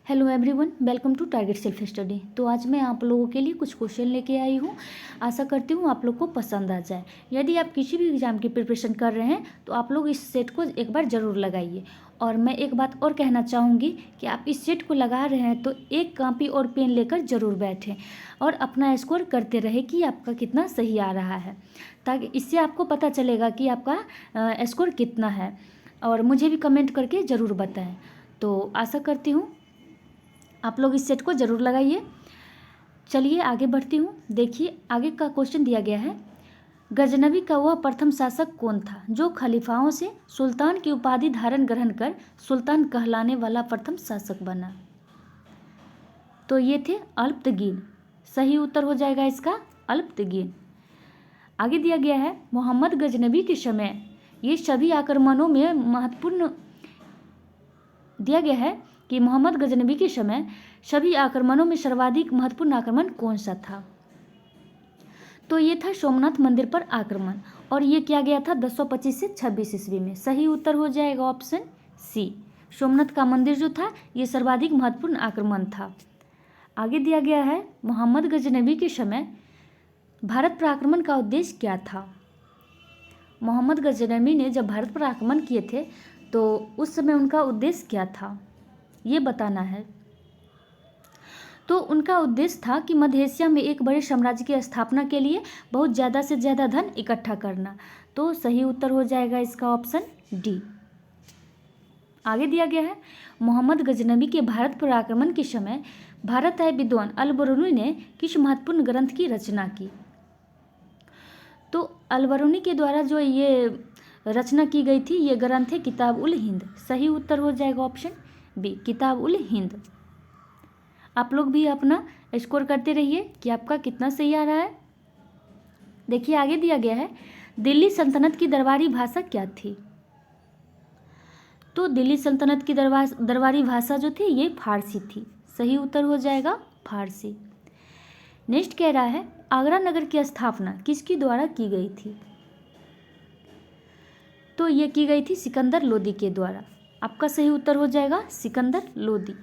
Hello everyone, welcome to Target Self Study. तो आज मैं आप लोगों के लिए कुछ क्वेश्चन लेके आई हूँ। आशा करती हूँ आप लोग को पसंद आ जाए। यदि आप किसी भी एग्ज़ाम की प्रिपरेशन कर रहे हैं तो आप लोग इस सेट को एक बार ज़रूर लगाइए। और मैं एक बात और कहना चाहूँगी कि आप इस सेट को लगा रहे हैं तो एक कॉपी और पेन लेकर ज़रूर बैठें और अपना स्कोर करते रहे कि आपका कितना सही आ रहा है, ताकि इससे आपको पता चलेगा कि आपका स्कोर कितना है। और मुझे भी कमेंट करके ज़रूर बताएं। तो आशा करती हूँ आप लोग इस सेट को ज़रूर लगाइए। चलिए आगे बढ़ती हूँ। देखिए आगे का क्वेश्चन दिया गया है, गजनवी का वह प्रथम शासक कौन था जो खलीफाओं से सुल्तान की उपाधि धारण ग्रहण कर सुल्तान कहलाने वाला प्रथम शासक बना। तो ये थे अल्पतगीन। सही उत्तर हो जाएगा इसका अल्पतगीन। आगे दिया गया है, मोहम्मद गजनवी के समय ये सभी आक्रमणों में महत्वपूर्ण दिया गया है कि मोहम्मद गजनवी के समय सभी आक्रमणों में सर्वाधिक महत्वपूर्ण आक्रमण कौन सा था। तो ये था सोमनाथ मंदिर पर आक्रमण, और ये किया गया था 1025 से 26 ईस्वी में। सही उत्तर हो जाएगा ऑप्शन सी। सोमनाथ का मंदिर जो था ये सर्वाधिक महत्वपूर्ण आक्रमण था। आगे दिया गया है, मोहम्मद गजनवी के समय भारत पर आक्रमण का उद्देश्य क्या था। मोहम्मद गजनवी ने जब भारत पर आक्रमण किए थे तो उस समय उनका उद्देश्य क्या था ये बताना है। तो उनका उद्देश्य था कि मध्य एशिया में एक बड़े साम्राज्य की स्थापना के लिए बहुत ज़्यादा से ज़्यादा धन इकट्ठा करना। तो सही उत्तर हो जाएगा इसका ऑप्शन डी। आगे दिया गया है, मोहम्मद गजनवी के भारत पर आक्रमण के समय भारत आए विद्वान अल-बरूनी ने किस महत्वपूर्ण ग्रंथ की रचना की। तो अल-बरूनी के द्वारा जो ये रचना की गई थी ये ग्रंथ है किताब उल हिंद। सही उत्तर हो जाएगा ऑप्शन बी, किताब उल हिंद। आप लोग भी अपना स्कोर करते रहिए कि आपका कितना सही आ रहा है। देखिए आगे दिया गया है, दिल्ली सल्तनत की दरबारी भाषा क्या थी। तो दिल्ली सल्तनत की दरबारी भाषा जो थी ये फारसी थी। सही उत्तर हो जाएगा फारसी। नेक्स्ट कह रहा है, आगरा नगर की स्थापना किसके द्वारा की गई थी। तो ये की गई थी सिकंदर लोदी के द्वारा। आपका सही उत्तर हो जाएगा सिकंदर लोदी।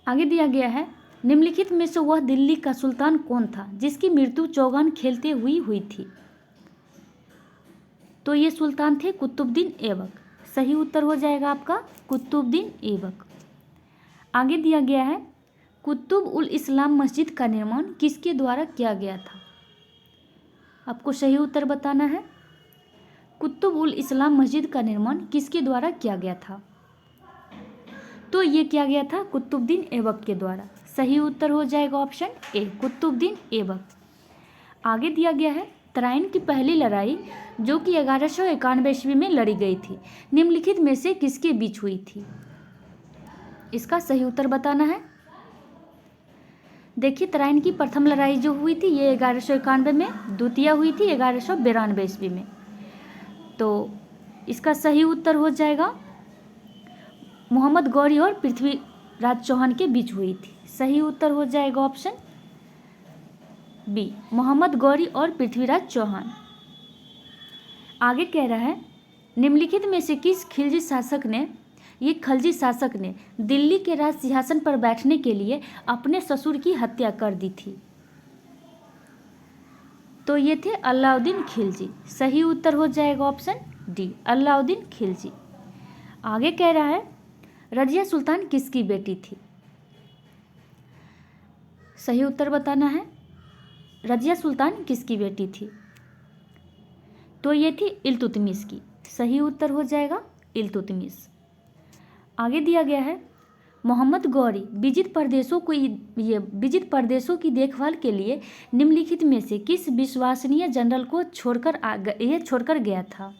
आगे दिया गया है, निम्नलिखित में से वह दिल्ली का सुल्तान कौन था जिसकी मृत्यु चौगान खेलते हुई थी। तो ये सुल्तान थे कुतुबुद्दीन ऐबक। सही उत्तर हो जाएगा आपका कुतुबुद्दीन ऐबक। आगे दिया गया है, कुतुब उल इस्लाम मस्जिद का निर्माण किसके द्वारा किया गया था। आपको सही उत्तर बताना है। कुतुब उल इस्लाम मस्जिद का निर्माण किसके द्वारा किया गया था। तो ये किया गया था कुतुबुद्दीन ऐबक के द्वारा। सही उत्तर हो जाएगा ऑप्शन ए, कुतुबुद्दीन ऐबक। आगे दिया गया है, तराइन की पहली लड़ाई जो कि 1191 ईस्वी में लड़ी गई थी निम्नलिखित में से किसके बीच हुई थी। इसका सही उत्तर बताना है। देखिए तराइन की प्रथम लड़ाई जो हुई थी ये 1191 में, द्वितीय हुई थी 1192 ईस्वी में। तो इसका सही उत्तर हो जाएगा मोहम्मद गौरी और पृथ्वीराज चौहान के बीच हुई थी। सही उत्तर हो जाएगा ऑप्शन बी, मोहम्मद गौरी और पृथ्वीराज चौहान। आगे कह रहा है, निम्नलिखित में से किस खलजी शासक ने दिल्ली के राज सिंहासन पर बैठने के लिए अपने ससुर की हत्या कर दी थी। तो ये थे अलाउद्दीन खिलजी। सही उत्तर हो जाएगा ऑप्शन डी, अलाउद्दीन खिलजी। आगे कह रहा है, रजिया सुल्तान किसकी बेटी थी। सही उत्तर बताना है। रजिया सुल्तान किसकी बेटी थी। तो ये थी इल्तुतमिश की। सही उत्तर हो जाएगा इल्तुतमिश। आगे दिया गया है, मोहम्मद गौरी विजित प्रदेशों की देखभाल के लिए निम्नलिखित में से किस विश्वसनीय जनरल को छोड़कर गया था।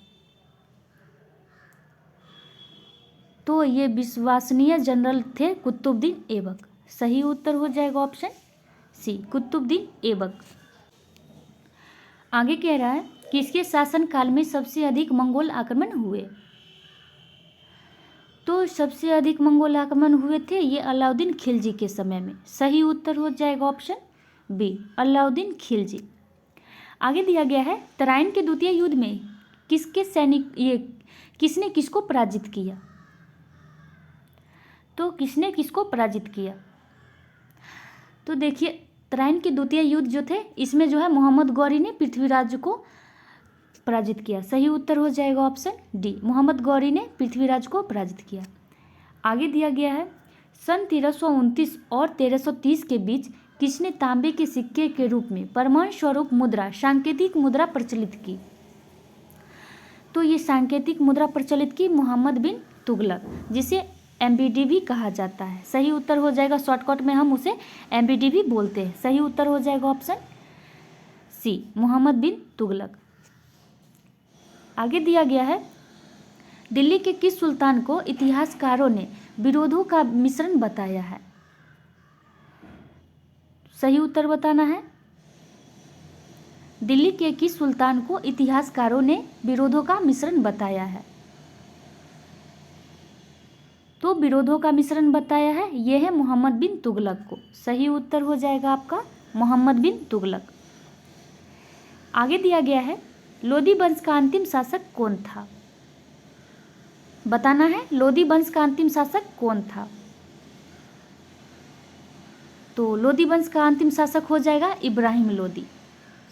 तो ये विश्वसनीय जनरल थे कुतुबुद्दीन ऐबक। सही उत्तर हो जाएगा ऑप्शन सी, कुतुबुद्दीन ऐबक। आगे कह रहा है, किसके शासनकाल में सबसे अधिक मंगोल आक्रमण हुए। तो सबसे अधिक मंगोल आक्रमण हुए थे ये अलाउद्दीन खिलजी के समय में। सही उत्तर हो जाएगा ऑप्शन बी, अलाउद्दीन खिलजी। आगे दिया गया है, तराइन के द्वितीय युद्ध में किसने किसको पराजित किया। तो किसने किसको पराजित किया? तो देखिए, तराइन के द्वितीय युद्ध जो थे, इसमें जो है मोहम्मद गौरी ने पृथ्वीराज को पराजित किया। सही उत्तर हो जाएगा ऑप्शन डी, मोहम्मद गौरी ने पृथ्वीराज को पराजित किया। आगे दिया गया है, सन 1329 और 1330 के बीच किसने तांबे के सिक्के के रूप में प्रमाण स्वरूप मुद्रा, सांकेतिक मुद्रा प्रचलित की? तो ये सांकेतिक मुद्रा प्रचलित की मोहम्मद बिन तुगलक, जिसे MBD भी कहा जाता है। सही उत्तर हो जाएगा, शॉर्टकट में हम उसे MBD भी बोलते हैं। सही उत्तर हो जाएगा ऑप्शन सी, मोहम्मद बिन तुगलक। आगे दिया गया है, दिल्ली के किस सुल्तान को इतिहासकारों ने विरोधों का मिश्रण बताया है? सही उत्तर बताना है। दिल्ली के किस सुल्तान को इतिहासकारों ने विरोधों का मिश्रण बताया है? तो विरोधों का मिश्रण बताया है, यह है मोहम्मद बिन तुगलक को। सही उत्तर हो जाएगा आपका मोहम्मद बिन तुगलक। आगे दिया गया है, लोदी वंश का अंतिम शासक कौन था? बताना है, लोदी वंश का अंतिम शासक कौन था? तो लोदी वंश का अंतिम शासक हो जाएगा इब्राहिम लोदी।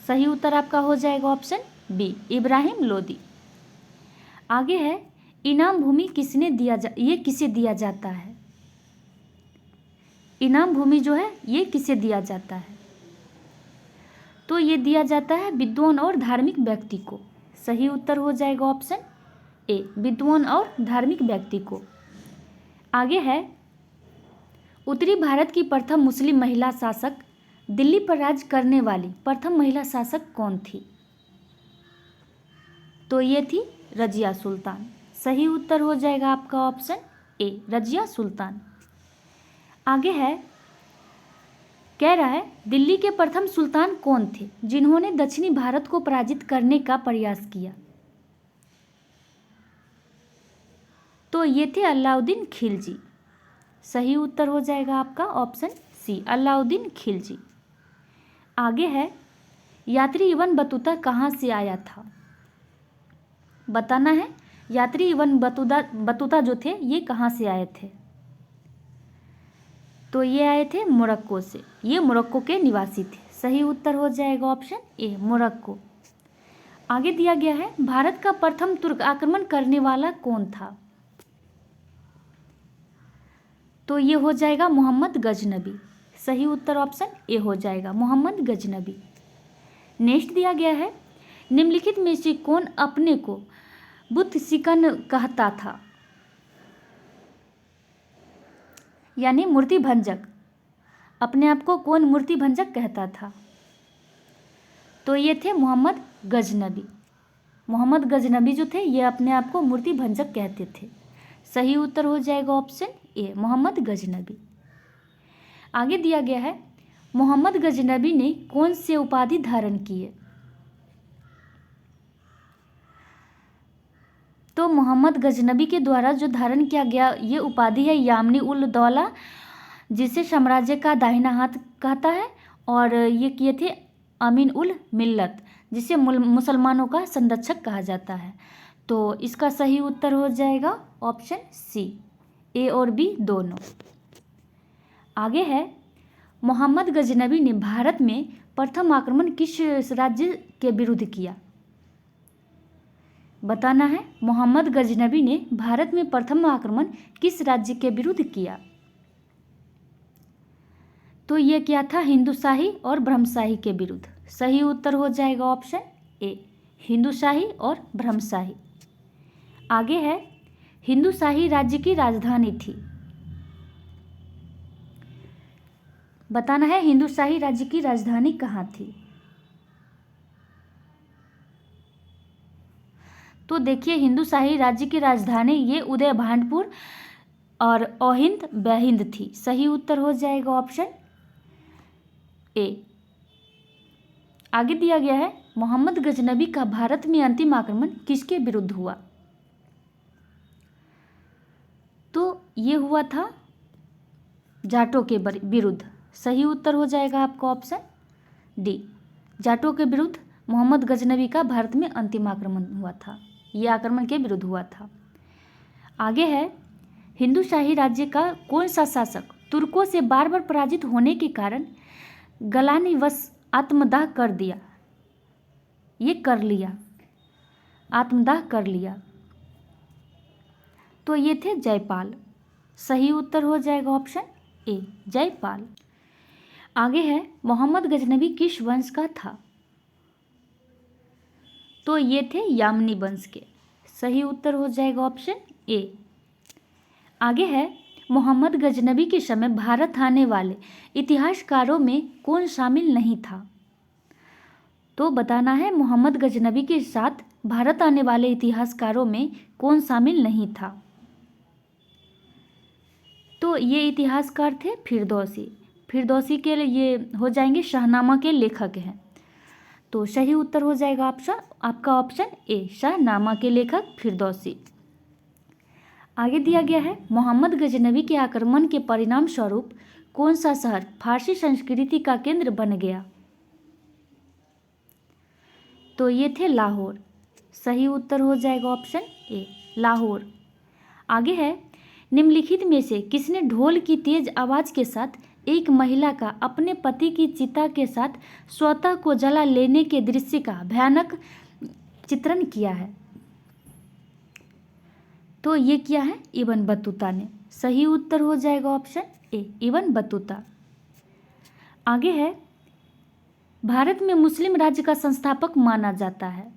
सही उत्तर आपका हो जाएगा ऑप्शन बी, इब्राहिम लोदी। आगे है, इनाम भूमि ये किसे दिया जाता है? इनाम भूमि जो है ये किसे दिया जाता है? तो ये दिया जाता है विद्वान और धार्मिक व्यक्ति को। सही उत्तर हो जाएगा ऑप्शन ए, विद्वान और धार्मिक व्यक्ति को। आगे है, उत्तरी भारत की प्रथम मुस्लिम महिला शासक, दिल्ली पर राज करने वाली प्रथम महिला शासक कौन थी? तो ये थी रजिया सुल्तान। सही उत्तर हो जाएगा आपका ऑप्शन ए, रजिया सुल्तान। आगे है, कह रहा है, दिल्ली के प्रथम सुल्तान कौन थे जिन्होंने दक्षिणी भारत को पराजित करने का प्रयास किया? तो ये थे अलाउद्दीन खिलजी। सही उत्तर हो जाएगा आपका ऑप्शन सी, अलाउद्दीन खिलजी। आगे है, यात्री इब्न बतूता कहाँ से आया था? बताना है, यात्री इब्न बतूता जो थे ये कहाँ से आए थे? तो ये आए थे मोरक्को से, ये मोरक्को के निवासी थे। सही उत्तर हो जाएगा ऑप्शन ए, मोरक्को। आगे दिया गया है, भारत का प्रथम तुर्क आक्रमण करने वाला कौन था? तो ये हो जाएगा मोहम्मद गजनबी। सही उत्तर ऑप्शन ए हो जाएगा, मोहम्मद गजनबी। नेक्स्ट दिया गया है, निम्नलिखित में से कौन अपने को बुत सिकन कहता था? यानी मूर्ति भंजक, अपने आप को कौन मूर्ति भंजक कहता था? तो ये थे मोहम्मद गजनबी। मोहम्मद गजनबी जो थे ये अपने आप को मूर्ति भंजक कहते थे। सही उत्तर हो जाएगा ऑप्शन ए, मोहम्मद गजनबी। आगे दिया गया है, मोहम्मद गजनबी ने कौन से उपाधि धारण किए? तो मोहम्मद गजनबी के द्वारा जो धारण किया गया ये उपाधि है यामनी उल दौला, जिसे साम्राज्य का दाहिना हाथ कहता है, और ये किए थे अमीन उल मिल्लत, जिसे मुसलमानों का संरक्षक कहा जाता है। तो इसका सही उत्तर हो जाएगा ऑप्शन सी, ए और बी दोनों। आगे है, मोहम्मद गजनबी ने भारत में प्रथम आक्रमण किस राज्य के विरुद्ध किया? बताना है, मोहम्मद गजनबी ने भारत में प्रथम आक्रमण किस राज्य के विरुद्ध किया? तो ये क्या था, हिंदूशाही और ब्रह्मशाही के विरुद्ध। सही उत्तर हो जाएगा ऑप्शन ए, हिंदूशाही और ब्रह्मशाही। आगे है, हिंदूशाही राज्य की राजधानी थी। बताना है, हिंदूशाही राज्य की राजधानी कहाँ थी? तो देखिए, हिंदूशाही राज्य की राजधानी ये उदय भांडपुर और अहिंद बहिंद थी। सही उत्तर हो जाएगा ऑप्शन ए। आगे दिया गया है, मोहम्मद गजनबी का भारत में अंतिम आक्रमण किसके विरुद्ध हुआ? तो ये हुआ था जाटों के विरुद्ध। सही उत्तर हो जाएगा आपका ऑप्शन डी, जाटों के विरुद्ध मोहम्मद गजनबी का भारत में अंतिम आक्रमण हुआ था। ये आक्रमण के विरुद्ध हुआ था। आगे है, हिंदू शाही राज्य का कौन सा शासक तुर्कों से बार बार पराजित होने के कारण गलानीवश आत्मदाह कर दिया? ये कर लिया, आत्मदाह कर लिया। तो ये थे जयपाल। सही उत्तर हो जाएगा ऑप्शन ए, जयपाल। आगे है मोहम्मद गजनबी किस वंश का था? तो ये थे यामनी वंश के। सही उत्तर हो जाएगा ऑप्शन ए। आगे है मोहम्मद गजनबी के समय भारत आने वाले इतिहासकारों में कौन शामिल नहीं था? तो बताना है मोहम्मद गजनबी के साथ भारत आने वाले इतिहासकारों में कौन शामिल नहीं था। तो ये इतिहासकार थे फिरदौसी। फिरदौसी के ये हो जाएंगे शाहनामा के लेखक हैं। तो सही उत्तर हो जाएगा आपका ऑप्शन ए, शाहनामा के लेखक फिरदौसी। आगे दिया गया है मोहम्मद गजनबी के आक्रमण के परिणाम स्वरूप कौन सा शहर फारसी संस्कृति का केंद्र बन गया? तो ये थे लाहौर। सही उत्तर हो जाएगा ऑप्शन ए, लाहौर। आगे है निम्नलिखित में से किसने ढोल की तेज आवाज के साथ एक महिला का अपने पति की चिता के साथ स्वतः को जला लेने के दृश्य का भयानक चित्रण किया है? तो ये किया है इब्न बतूता ने। सही उत्तर हो जाएगा ऑप्शन ए, इब्न बतूता। आगे है भारत में मुस्लिम राज्य का संस्थापक माना जाता है।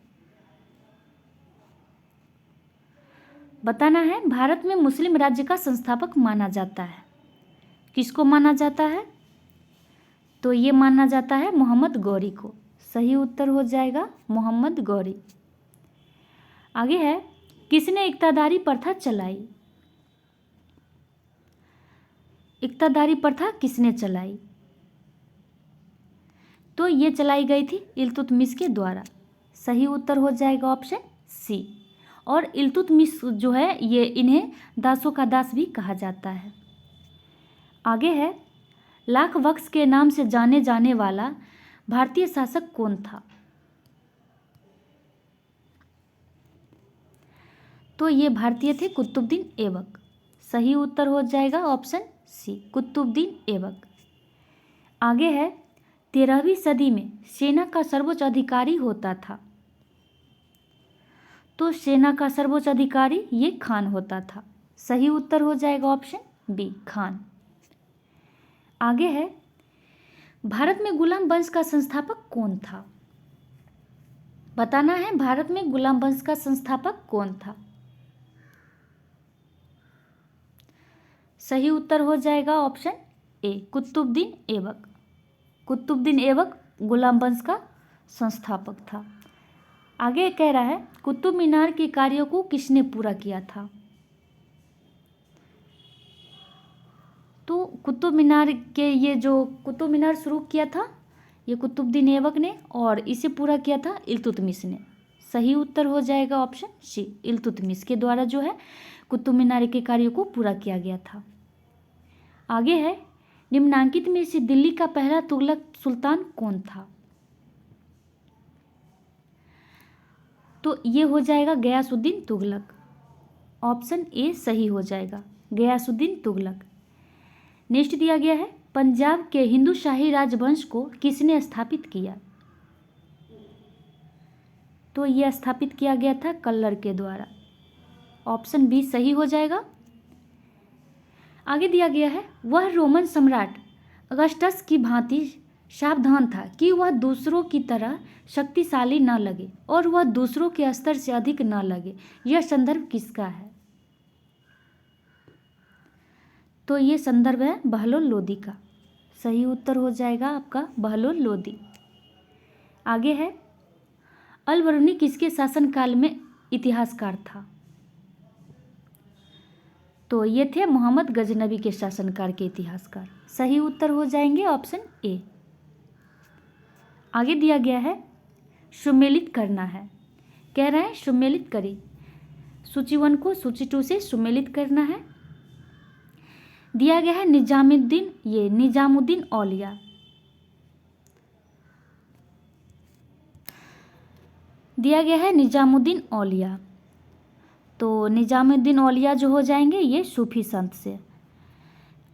बताना है भारत में मुस्लिम राज्य का संस्थापक माना जाता है। किसको माना जाता है? तो ये माना जाता है मोहम्मद गौरी को। सही उत्तर हो जाएगा मोहम्मद गौरी। आगे है किसने इक्तादारी प्रथा चलाई? इक्तादारी प्रथा किसने चलाई? तो ये चलाई गई थी इल्तुतमिश के द्वारा। सही उत्तर हो जाएगा ऑप्शन सी। और इल्तुतमिश जो है ये इन्हें दासों का दास भी कहा जाता है। आगे है लाख बख्श के नाम से जाने जाने वाला भारतीय शासक कौन था? तो ये भारतीय थे कुतुबुद्दीन ऐबक। सही उत्तर हो जाएगा ऑप्शन सी, कुतुबुद्दीन ऐबक। आगे है 13वीं सदी में सेना का सर्वोच्च अधिकारी होता था। तो सेना का सर्वोच्च अधिकारी ये खान होता था। सही उत्तर हो जाएगा ऑप्शन बी, खान। आगे है भारत में गुलाम वंश का संस्थापक कौन था? बताना है भारत में गुलाम वंश का संस्थापक कौन था? सही उत्तर हो जाएगा ऑप्शन ए, कुतुबुद्दीन ऐबक। कुतुबुद्दीन ऐबक गुलाम वंश का संस्थापक था। आगे कह रहा है कुतुब मीनार के कार्यों को किसने पूरा किया था? तो कुतुब मीनार के ये जो कुतुब मीनार शुरू किया था ये कुतुबुद्दीन ऐबक ने, और इसे पूरा किया था इल्तुतमिश ने। सही उत्तर हो जाएगा ऑप्शन सी, इल्तुतमिश के द्वारा जो है कुतुब मीनार के कार्यों को पूरा किया गया था। आगे है निम्नांकित में से दिल्ली का पहला तुगलक सुल्तान कौन था? तो ये हो जाएगा गयासुद्दीन तुगलक। ऑप्शन ए सही हो जाएगा, गयासुद्दीन तुगलक। नेक्स्ट दिया गया है पंजाब के हिंदू शाही राजवंश को किसने स्थापित किया? तो यह स्थापित किया गया था कल्लर के द्वारा। ऑप्शन बी सही हो जाएगा। आगे दिया गया है वह रोमन सम्राट अगस्टस की भांति सावधान था कि वह दूसरों की तरह शक्तिशाली न लगे और वह दूसरों के स्तर से अधिक न लगे। यह संदर्भ किसका है? तो ये संदर्भ है बहलोल लोदी का। सही उत्तर हो जाएगा आपका बहलोल लोदी। आगे है अल बरूनी किसके शासनकाल में इतिहासकार था? तो ये थे मोहम्मद गजनबी के शासनकाल के इतिहासकार। सही उत्तर हो जाएंगे ऑप्शन ए। आगे दिया गया है सुमेलित करना है। कह रहा है सुमेलित करें। सूची 1 को सूची 2 से सुमेलित करना है। दिया गया है निजामुद्दीन औलिया। दिया गया है निजामुद्दीन औलिया। तो निजामुद्दीन औलिया जो हो जाएंगे ये सूफी संत से।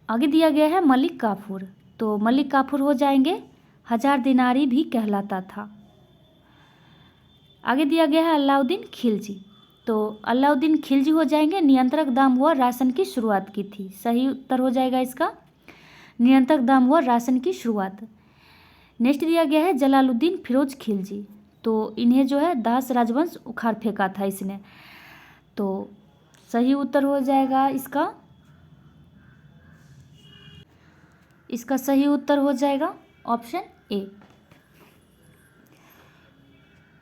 आगे दिया गया है मलिक काफूर, तो मलिक काफूर हो जाएंगे 1000 दिनारी भी कहलाता था। आगे दिया गया है अलाउद्दीन खिलजी, तो अलाउद्दीन खिलजी हो जाएंगे नियंत्रक दाम व राशन की शुरुआत की थी। सही उत्तर हो जाएगा इसका नियंत्रक दाम व राशन की शुरुआत। नेक्स्ट दिया गया है जलालुद्दीन फिरोज खिलजी, तो इन्हें जो है दास राजवंश उखाड़ फेंका था इसने। तो सही उत्तर हो जाएगा इसका सही उत्तर हो जाएगा ऑप्शन ए।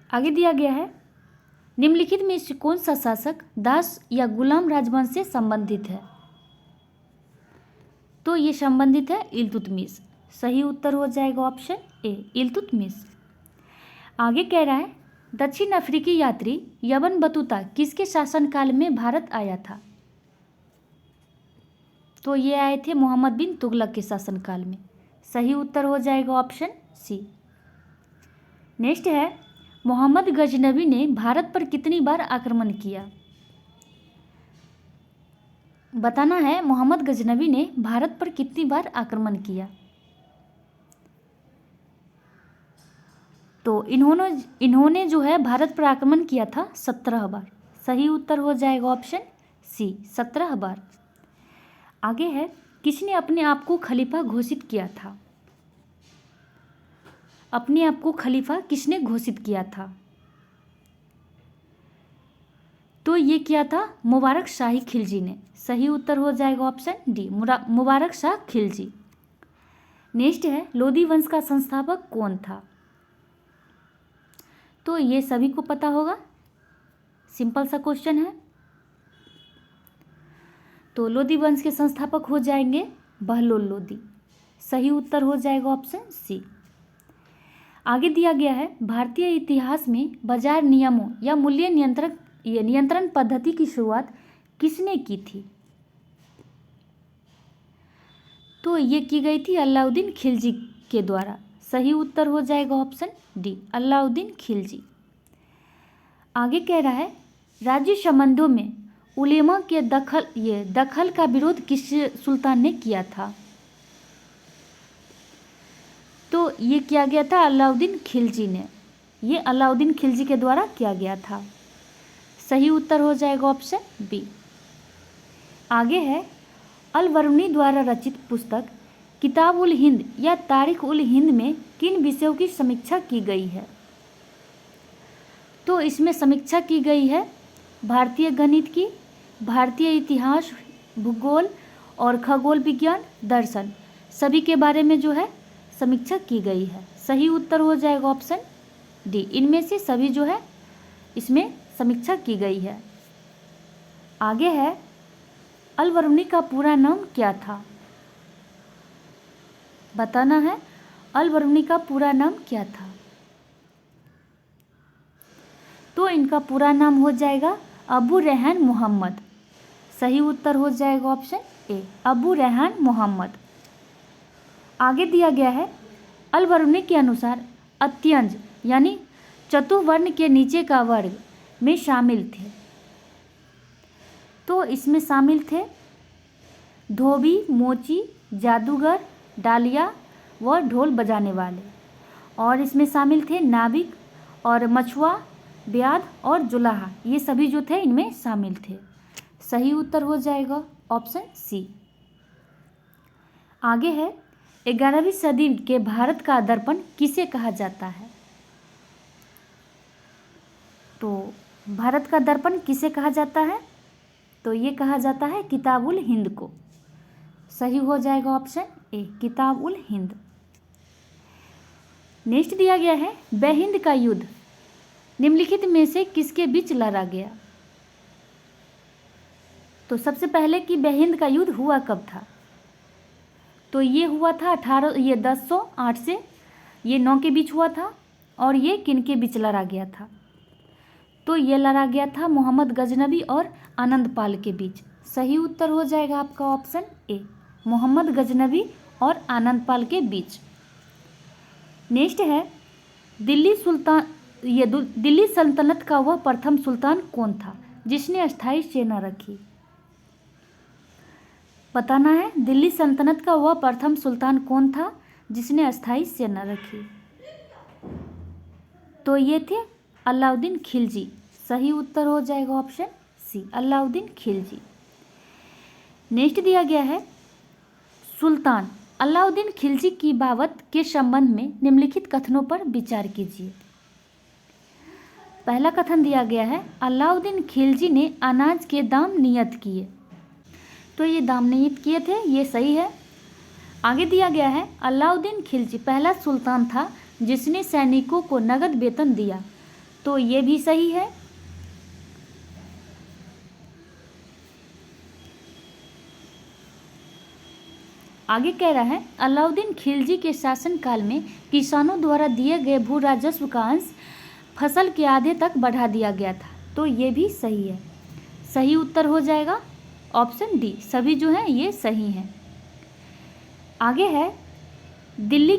आगे दिया गया है निम्नलिखित में से कौन सा शासक दास या गुलाम राजवंश से संबंधित है? तो ये संबंधित है इल्तुतमिश। सही उत्तर हो जाएगा ऑप्शन ए इल्तुतमिश। आगे कह रहा है दक्षिण अफ्रीकी यात्री यबन बतूता किसके शासनकाल में भारत आया था? तो ये आए थे मोहम्मद बिन तुगलक के शासनकाल में। सही उत्तर हो जाएगा ऑप्शन सी। नेक्स्ट है मोहम्मद गजनबी ने भारत पर कितनी बार आक्रमण किया? बताना है मोहम्मद गजनबी ने भारत पर कितनी बार आक्रमण किया। तो इन्होंने जो है भारत पर आक्रमण किया था 17 बार। सही उत्तर हो जाएगा ऑप्शन सी 17 बार। आगे है किसने अपने आप को खलीफा घोषित किया था? अपने आप को खलीफा किसने घोषित किया था? तो ये किया था मुबारक शाही खिलजी ने। सही उत्तर हो जाएगा option D Mubarak Shah Khilji. Next है लोदी वंश का संस्थापक कौन था? तो ये सभी को पता होगा, सिंपल सा क्वेश्चन है। तो लोदी वंश के संस्थापक हो जाएंगे बहलोल लोदी। सही उत्तर हो जाएगा ऑप्शन सी। आगे दिया गया है भारतीय इतिहास में बाजार नियमों या मूल्य नियंत्रण पद्धति की शुरुआत किसने की थी? तो ये की गई थी अलाउद्दीन खिलजी के द्वारा। सही उत्तर हो जाएगा ऑप्शन डी अलाउद्दीन खिलजी। आगे कह रहा है राज्य संबंधों में उलेमा के दखल का विरोध किस सुल्तान ने किया था? तो ये किया गया था अलाउद्दीन खिलजी ने। ये अलाउद्दीन खिलजी के द्वारा किया गया था। सही उत्तर हो जाएगा ऑप्शन बी। आगे है अल बरूनी द्वारा रचित पुस्तक किताब उल हिंद या तारीख उल हिंद में किन विषयों की समीक्षा की गई है? तो इसमें समीक्षा की गई है भारतीय गणित की, भारतीय इतिहास, भूगोल और खगोल विज्ञान, दर्शन, सभी के बारे में जो है समीक्षा की गई है। सही उत्तर हो जाएगा ऑप्शन डी इनमें से सभी जो है इसमें समीक्षा की गई है। आगे है अल बरूनी का पूरा नाम क्या था? बताना है अल बरूनी का पूरा नाम क्या था? तो इनका पूरा नाम हो जाएगा अबू रेहान मोहम्मद। सही उत्तर हो जाएगा ऑप्शन ए अबू रेहान मोहम्मद। आगे दिया गया है अल बरूनी के अनुसार अत्यंज यानी चतुर्वर्ण के नीचे का वर्ग में शामिल थे। तो इसमें शामिल थे धोबी, मोची, जादूगर, डालिया व ढोल बजाने वाले। और इसमें शामिल थे नाविक और मछुआ, ब्याद और जुलाहा। ये सभी जो थे इनमें शामिल थे। सही उत्तर हो जाएगा ऑप्शन सी। आगे है 11वीं सदी के भारत का दर्पण किसे कहा जाता है? तो भारत का दर्पण किसे कहा जाता है? तो ये कहा जाता है किताब उल हिंद को। सही हो जाएगा ऑप्शन ए किताब उल हिंद। नेक्स्ट दिया गया है बेहिंद का युद्ध निम्नलिखित में से किसके बीच लड़ा गया? तो सबसे पहले कि बेहिंद का युद्ध हुआ कब था? तो ये हुआ था 1008 से ये 9 के बीच हुआ था। और ये किन के बीच लड़ा गया था? तो ये लड़ा गया था मोहम्मद गजनबी और आनंद पाल के बीच। सही उत्तर हो जाएगा आपका ऑप्शन ए मोहम्मद गजनबी और आनंद पाल के बीच। नेक्स्ट है दिल्ली सल्तनत का वह प्रथम सुल्तान कौन था? जिसने अस्थायी सेना रखी। बताना है दिल्ली सल्तनत का वह प्रथम सुल्तान कौन था जिसने अस्थायी सेना रखी। तो ये थे अलाउद्दीन खिलजी। सही उत्तर हो जाएगा option C, Alauddin Khilji. Next दिया गया है सुल्तान अलाउद्दीन खिलजी की बाबत के संबंध में निम्नलिखित कथनों पर विचार कीजिए। पहला कथन दिया गया है अलाउद्दीन खिलजी ने अनाज के दाम नियत किए। तो ये दाम नियत किए थे, ये सही है। आगे दिया गया है अलाउद्दीन खिलजी पहला सुल्तान था जिसने सैनिकों को नगद वेतन दिया। तो ये भी सही है। आगे कह रहा है अलाउद्दीन खिलजी के शासनकाल में किसानों द्वारा दिए गए भू राजस्व का अंश फसल के आधे तक बढ़ा दिया गया था। तो ये भी सही है। सही उत्तर हो जाएगा ऑप्शन डी, सभी जो हैं ये सही हैं। आगे है दिल्ली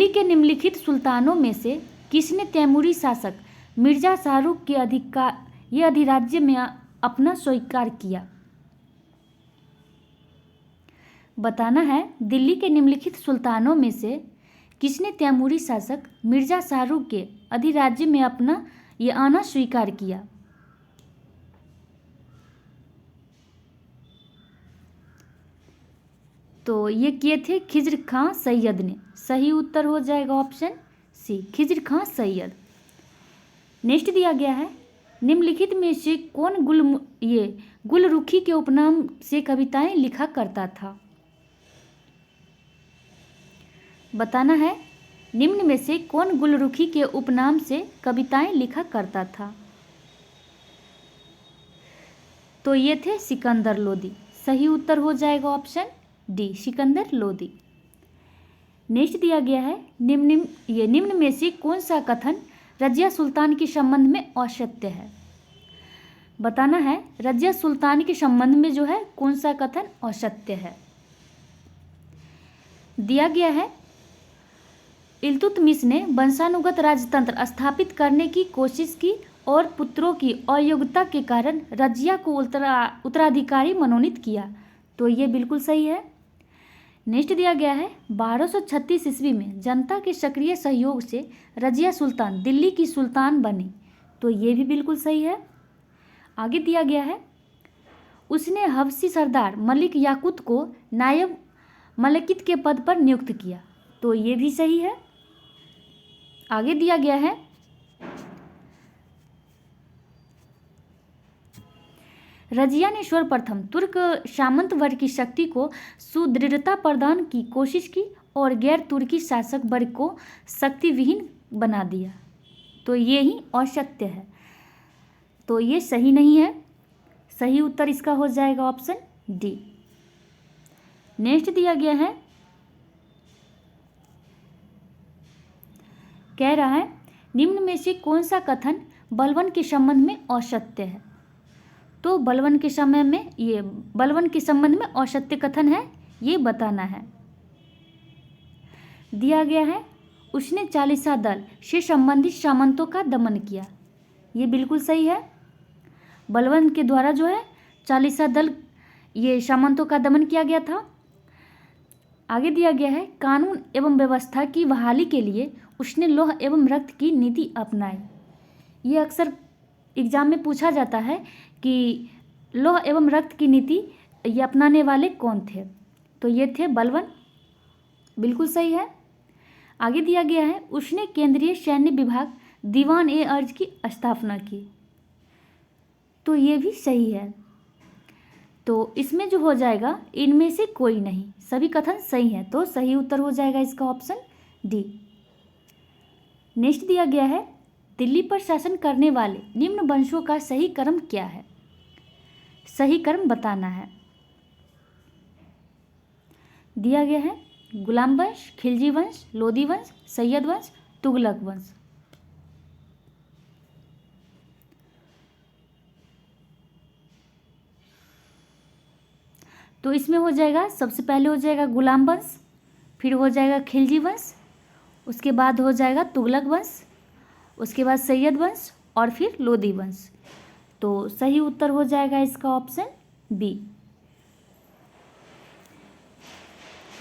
के निम्नलिखित सुल्तानों में से किसने तैमूरी शासक मिर्जा शाहरुख के अधिराज्य में अपना स्वीकार किया। बताना है दिल्ली के निम्नलिखित सुल्तानों में से किसने तैमूरी शासक मिर्जा शाहरुख के अधिराज्य में अपना ये आना स्वीकार किया। तो ये किए थे खिज्र खां सैयद ने। सही उत्तर हो जाएगा ऑप्शन सी, खिज्र खां सैयद। नेक्स्ट दिया गया है निम्नलिखित में से कौन गुलरुखी के उपनाम से कविताएं लिखा करता था। बताना है निम्न में से कौन गुलरुखी के उपनाम से कविताएं लिखा करता था। तो ये थे सिकंदर लोदी। सही उत्तर हो जाएगा option D, Sikandar Lodi. Next दिया गया है निम्न में से कौन सा कथन रजिया सुल्तान के संबंध में असत्य है। बताना है रजिया सुल्तान के संबंध में जो है कौन सा कथन असत्य है। दिया गया है इल्तुतमिश ने वंशानुगत राजतंत्र स्थापित करने की कोशिश की और पुत्रों की अयोग्यता के कारण रजिया को उत्तराधिकारी मनोनीत किया। तो ये बिल्कुल सही है। नेक्स्ट दिया गया है 1236 ईस्वी में जनता के सक्रिय सहयोग से रजिया सुल्तान दिल्ली की सुल्तान बनी। तो ये भी बिल्कुल सही है। आगे दिया गया है उसने हबशी सरदार मलिक याकूत को नायब मलकित के पद पर नियुक्त किया। तो ये भी सही है। आगे दिया गया है रजिया ने सर्वप्रथम तुर्क सामंत वर्ग की शक्ति को सुदृढ़ता प्रदान की कोशिश की और गैर तुर्की शासक वर्ग को शक्तिविहीन बना दिया। तो ये ही असत्य है। तो ये सही नहीं है। सही उत्तर इसका हो जाएगा ऑप्शन डी। नेक्स्ट दिया गया है कह रहा है निम्न में से कौन सा कथन बलवन के संबंध में असत्य है। तो बलवन के संबंध में असत्य कथन है, ये बताना है। दिया गया है उसने चालीसा दल से संबंधित सामंतों का दमन किया। ये बिल्कुल सही है। बलवन के द्वारा जो है चालीसा दल ये सामंतों का दमन किया गया था। आगे दिया गया है कानून एवं व्यवस्था की बहाली के लिए उसने लौह एवं रक्त की नीति अपनाई। ये अक्सर एग्जाम में पूछा जाता है कि लौह एवं रक्त की नीति ये अपनाने वाले कौन थे। तो ये थे बलवन। बिल्कुल सही है। आगे दिया गया है उसने केंद्रीय सैन्य विभाग दीवान ए अर्ज की स्थापना की। तो ये भी सही है। तो इसमें जो हो जाएगा इनमें से कोई नहीं, सभी कथन सही हैं। तो सही उत्तर हो जाएगा इसका ऑप्शन डी। नेक्स्ट दिया गया है दिल्ली पर शासन करने वाले निम्न वंशों का सही क्रम क्या है। सही क्रम बताना है। दिया गया है गुलाम वंश, खिलजी वंश, लोदी वंश, सैयद वंश, तुगलक वंश। तो इसमें हो जाएगा सबसे पहले हो जाएगा गुलाम वंश, फिर हो जाएगा खिलजी वंश, उसके बाद हो जाएगा तुगलक वंश, उसके बाद सैयद वंश और फिर लोदी वंश। तो सही उत्तर हो जाएगा इसका ऑप्शन बी।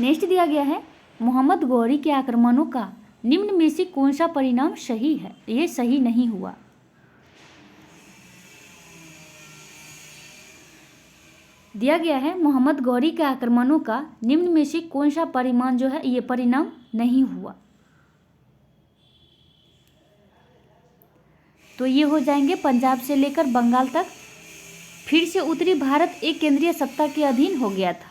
नेक्स्ट दिया गया है मोहम्मद गौरी के आक्रमणों का निम्न में से कौन सा परिणाम सही है? ये सही नहीं हुआ। दिया गया है मोहम्मद गौरी के आक्रमणों का निम्न में से कौन सा परिणाम जो है ये परिणाम नहीं हुआ। तो ये हो जाएंगे पंजाब से लेकर बंगाल तक फिर से उत्तरी भारत एक केंद्रीय सत्ता के अधीन हो गया था।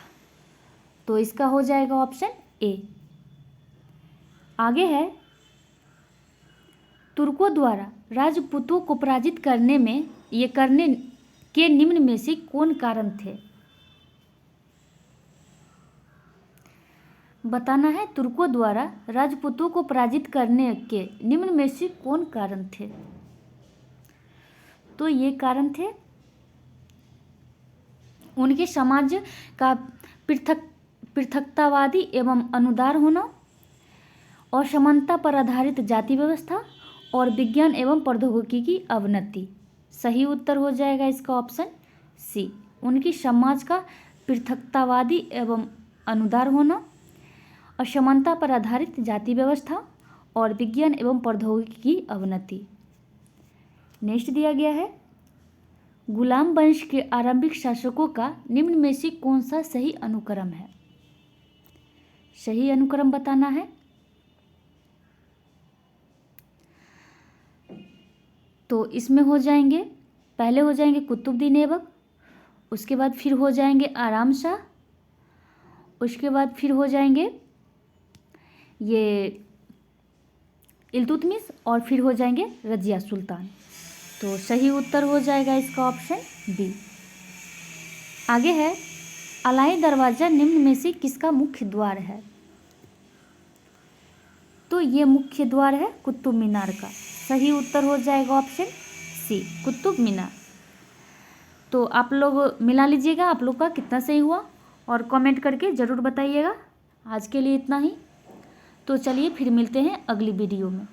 तो इसका हो जाएगा ऑप्शन ए। आगे है तुर्कों द्वारा राजपूतों को पराजित करने के निम्न में से कौन कारण थे? बताना है तुर्कों द्वारा राजपूतों को पराजित करने के निम्न में से कौन कारण थे? तो ये कारण थे उनके समाज का पृथकतावादी एवं अनुदार होना, असमानता पर आधारित जाति व्यवस्था और विज्ञान एवं प्रौद्योगिकी की अवनति। सही उत्तर हो जाएगा इसका ऑप्शन सी। उनकी समाज का पृथकतावादी एवं अनुदार होना, असमानता पर आधारित जाति व्यवस्था और विज्ञान एवं प्रौद्योगिकी की अवनति। नेक्स्ट दिया गया है गुलाम वंश के आरंभिक शासकों का निम्न में से कौन सा सही अनुक्रम है? सही अनुक्रम बताना है। तो इसमें हो जाएंगे पहले हो जाएंगे कुतुबुद्दीन ऐबक, उसके बाद फिर हो जाएंगे आराम शाह, उसके बाद फिर हो जाएंगे ये इल्तुतमिश और फिर हो जाएंगे रजिया सुल्तान। तो सही उत्तर हो जाएगा इसका ऑप्शन बी। आगे है अलाई दरवाज़ा निम्न में से किसका मुख्य द्वार है? तो ये मुख्य द्वार है कुतुब मीनार का। सही उत्तर हो जाएगा ऑप्शन सी कुतुब मीनार। तो आप लोग मिला लीजिएगा आप लोग का कितना सही हुआ और कमेंट करके ज़रूर बताइएगा। आज के लिए इतना ही। तो चलिए फिर मिलते हैं अगली वीडियो में।